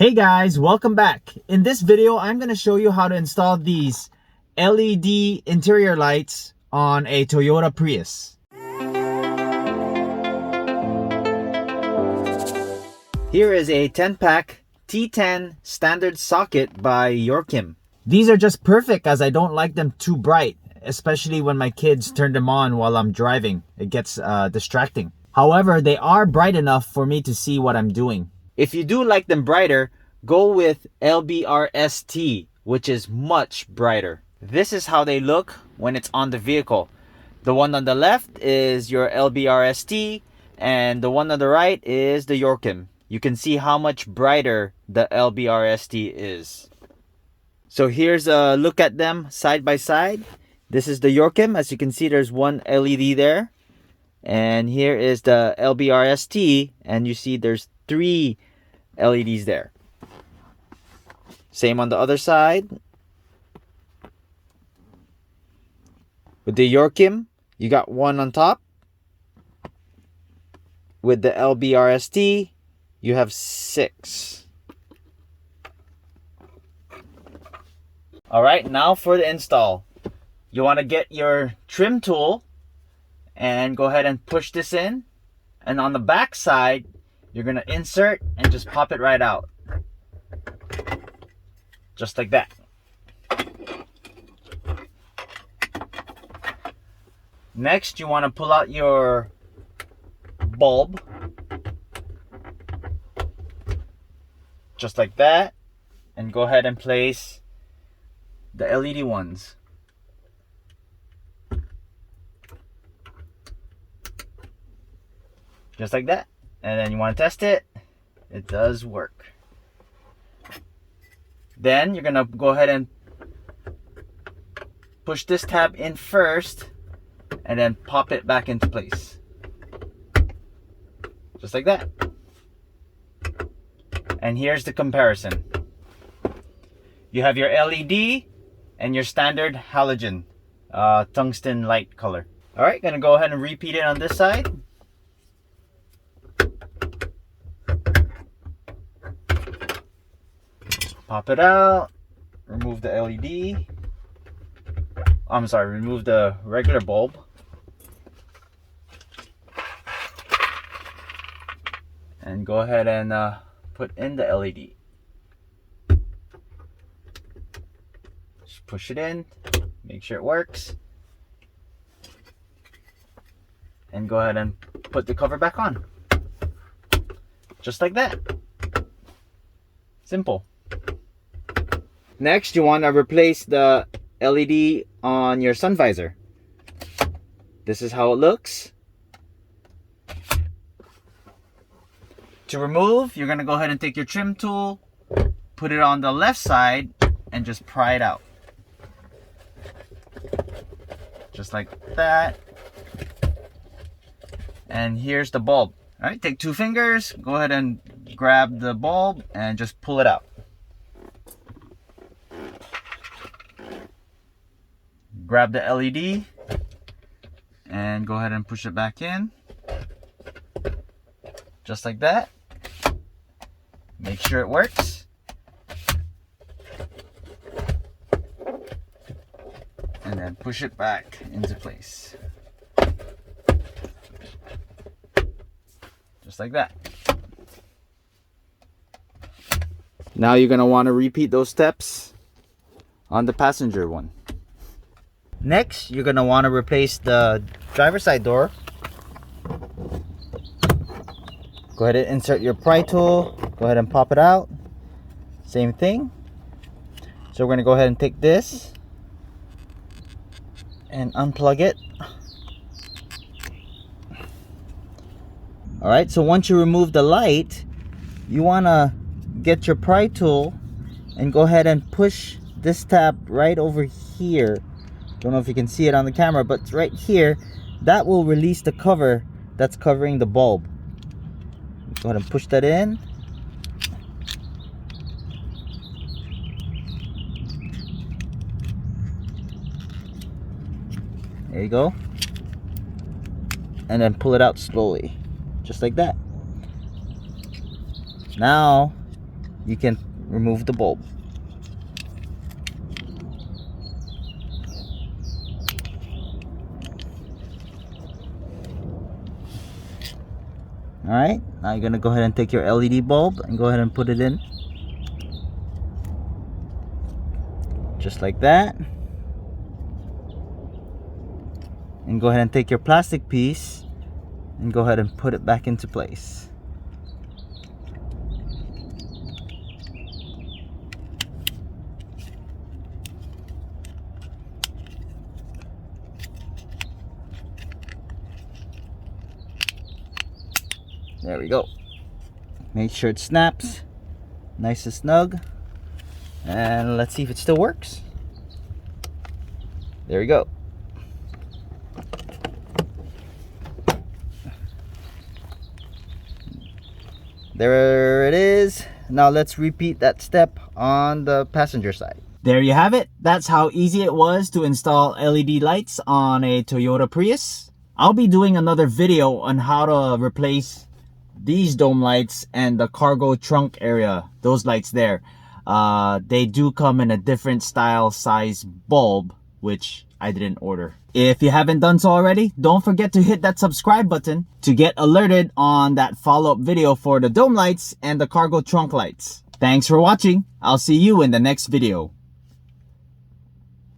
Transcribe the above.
Hey guys, welcome back. In this video, I'm going to show you how to install these LED interior lights on a Toyota Prius. Here is a 10-pack T10 standard socket by Yorkim. These are just perfect as I don't like them too bright, especially when my kids turn them on while I'm driving. It gets distracting. However, they are bright enough for me to see what I'm doing. If you do like them brighter, go with LBRST, which is much brighter. This is how they look when it's on the vehicle. The one on the left is your LBRST, and the one on the right is the Yorkim. You can see how much brighter the LBRST is. So here's a look at them side by side. This is the Yorkim. As you can see, there's one LED there. And here is the LBRST, and you see there's 3 LEDs there. Same on the other side. With the Yorkim, you got one on top. With the LBRST, you have 6. Alright, now for the install. You want to get your trim tool and go ahead and push this in. And on the back side, you're going to insert and just pop it right out. Just like that. Next, you want to pull out your bulb. Just like that. And go ahead and place the LED ones. Just like that. And then you want to test it. It does work. Then you're going to go ahead and push this tab in first and then pop it back into place. Just like that. And here's the comparison. You have your LED and your standard halogen tungsten light color. Alright, going to go ahead and repeat it on this side. Pop it out, remove the LED. I'm sorry, remove the regular bulb. And go ahead and put in the LED. Just push it in, make sure it works. And go ahead and put the cover back on. Just like that. Simple. Next, you want to replace the LED on your sun visor. This is how it looks. To remove, you're going to go ahead and take your trim tool, put it on the left side, and just pry it out. Just like that. And here's the bulb. All right, take 2 fingers, go ahead and grab the bulb and just pull it out. Grab the LED and go ahead and push it back in. Just like that. Make sure it works. And then push it back into place. Just like that. Now you're going to want to repeat those steps on the passenger one. Next, you're going to want to replace the driver's side door. Go ahead and insert your pry tool. Go ahead and pop it out. Same thing. So we're going to go ahead and take this and unplug it. Alright, so once you remove the light, you want to get your pry tool and go ahead and push this tab right over here. Don't know if you can see it on the camera, but right here, that will release the cover that's covering the bulb. Go ahead and push that in. There you go. And then pull it out slowly, just like that. Now you can remove the bulb. Alright, now you're going to go ahead and take your LED bulb and go ahead and put it in. Just like that. And go ahead and take your plastic piece and go ahead and put it back into place. There we go. Make sure it snaps nice and snug. And let's see if it still works. There we go. There it is. Now let's repeat that step on the passenger side. There you have it. That's how easy it was to install LED lights on a Toyota Prius. I'll be doing another video on how to replace these dome lights and the cargo trunk area, those lights there. They do come in a different style size bulb, which I didn't order. If you haven't done so already, don't forget to hit that subscribe button to get alerted on that follow-up video for the dome lights and the cargo trunk lights. Thanks for watching. I'll see you in the next video.